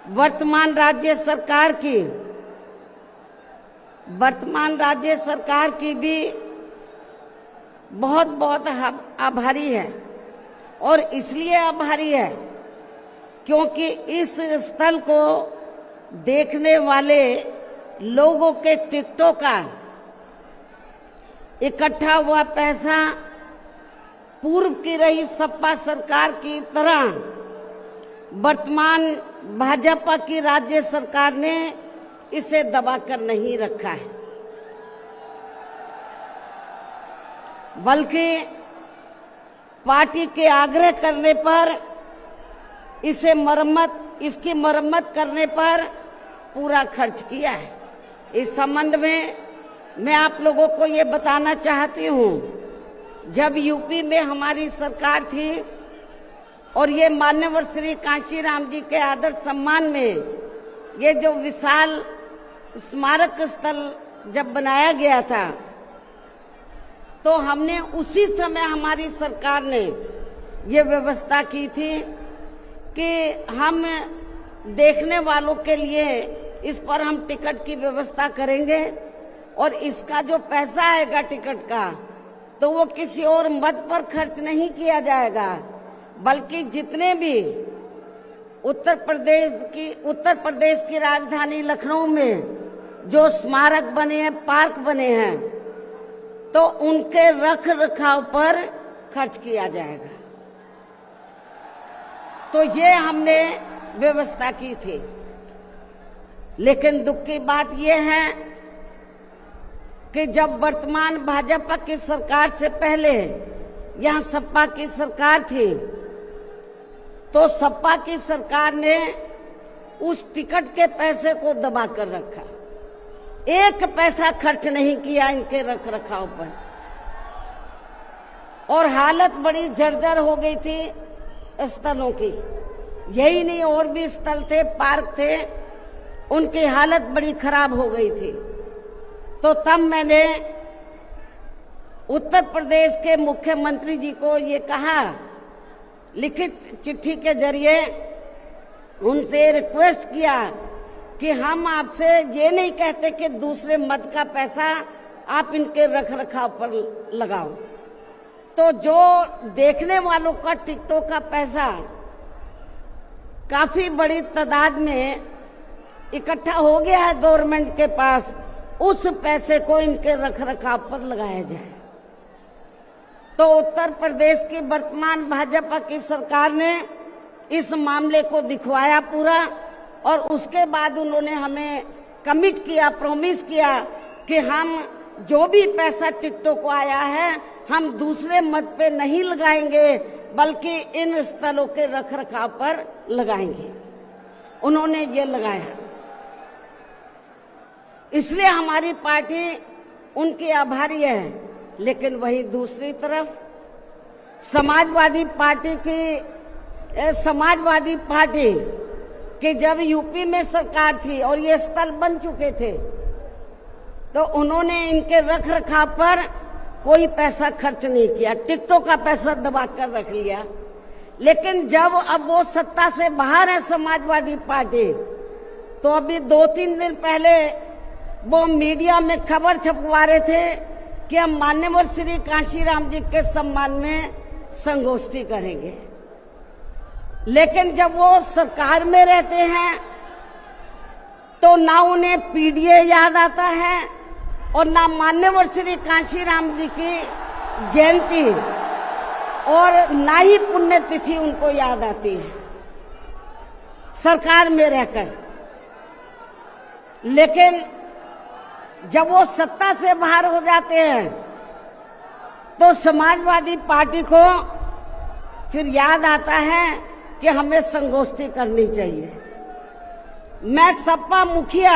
वर्तमान राज्य सरकार की भी बहुत बहुत आभारी है। और इसलिए आभारी है क्योंकि इस स्थल को देखने वाले लोगों के टिकटों का इकट्ठा हुआ पैसा पूर्व की रही सपा सरकार की तरह वर्तमान भाजपा की राज्य सरकार ने इसे दबाकर नहीं रखा है, बल्कि पार्टी के आग्रह करने पर इसकी मरम्मत करने पर पूरा खर्च किया है। इस संबंध में मैं आप लोगों को ये बताना चाहती हूँ, जब यूपी में हमारी सरकार थी और ये मान्यवर श्री कांशीराम जी के आदर सम्मान में ये जो विशाल स्मारक स्थल जब बनाया गया था, तो हमने उसी समय हमारी सरकार ने ये व्यवस्था की थी कि हम देखने वालों के लिए इस पर हम टिकट की व्यवस्था करेंगे और इसका जो पैसा आएगा टिकट का, तो वो किसी और मद पर खर्च नहीं किया जाएगा, बल्कि जितने भी उत्तर प्रदेश की राजधानी लखनऊ में जो स्मारक बने हैं, पार्क बने हैं, तो उनके रख रखाव पर खर्च किया जाएगा। तो ये हमने व्यवस्था की थी। लेकिन दुख की बात यह है कि जब वर्तमान भाजपा की सरकार से पहले यहाँ सपा की सरकार थी, तो सपा की सरकार ने उस टिकट के पैसे को दबा कर रखा, एक पैसा खर्च नहीं किया इनके रख रखाव पर, और हालत बड़ी जर्जर हो गई थी स्थलों की। यही नहीं, और भी स्थल थे, पार्क थे, उनकी हालत बड़ी खराब हो गई थी। तो तब मैंने उत्तर प्रदेश के मुख्यमंत्री जी को ये कहा, लिखित चिट्ठी के जरिए उनसे रिक्वेस्ट किया कि हम आपसे ये नहीं कहते कि दूसरे मद का पैसा आप इनके रख रखाव पर लगाओ, तो जो देखने वालों का टिकटों का पैसा काफी बड़ी तादाद में इकट्ठा हो गया है गवर्नमेंट के पास, उस पैसे को इनके रख रखाव पर लगाया जाए। तो उत्तर प्रदेश की वर्तमान भाजपा की सरकार ने इस मामले को दिखवाया पूरा, और उसके बाद उन्होंने हमें कमिट किया, प्रॉमिस किया कि हम जो भी पैसा टिकटों को आया है हम दूसरे मद पे नहीं लगाएंगे, बल्कि इन स्थलों के रख रखाव पर लगाएंगे। उन्होंने ये लगाया, इसलिए हमारी पार्टी उनकी आभारी है। लेकिन वहीं दूसरी तरफ समाजवादी पार्टी कि जब यूपी में सरकार थी और ये स्थल बन चुके थे, तो उन्होंने इनके रख रखाव पर कोई पैसा खर्च नहीं किया, टिकटों का पैसा दबा कर रख लिया। लेकिन जब अब वो सत्ता से बाहर है समाजवादी पार्टी, तो अभी 2-3 दिन पहले वो मीडिया में खबर छपवा रहे थे कि हम मान्यवर श्री कांशीराम जी के सम्मान में संगोष्ठी करेंगे। लेकिन जब वो सरकार में रहते हैं तो ना उन्हें पीडीए याद आता है और ना मान्यवर श्री कांशीराम जी की जयंती और ना ही पुण्यतिथि उनको याद आती है सरकार में रहकर। लेकिन जब वो सत्ता से बाहर हो जाते हैं तो समाजवादी पार्टी को फिर याद आता है कि हमें संगोष्ठी करनी चाहिए। मैं सपा मुखिया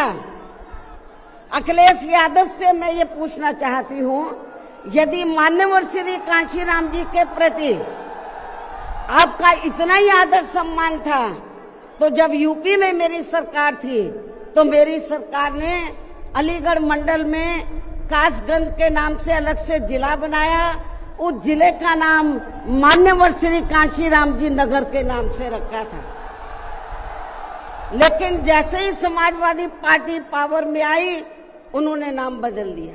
अखिलेश यादव से मैं ये पूछना चाहती हूँ, यदि मान्यवर श्री कांशीराम जी के प्रति आपका इतना ही आदर सम्मान था, तो जब यूपी में मेरी सरकार थी तो मेरी सरकार ने अलीगढ़ मंडल में कासगंज के नाम से अलग से जिला बनाया, उस जिले का नाम मान्यवर श्री कांशीराम जी नगर के नाम से रखा था। लेकिन जैसे ही समाजवादी पार्टी पावर में आई, उन्होंने नाम बदल दिया।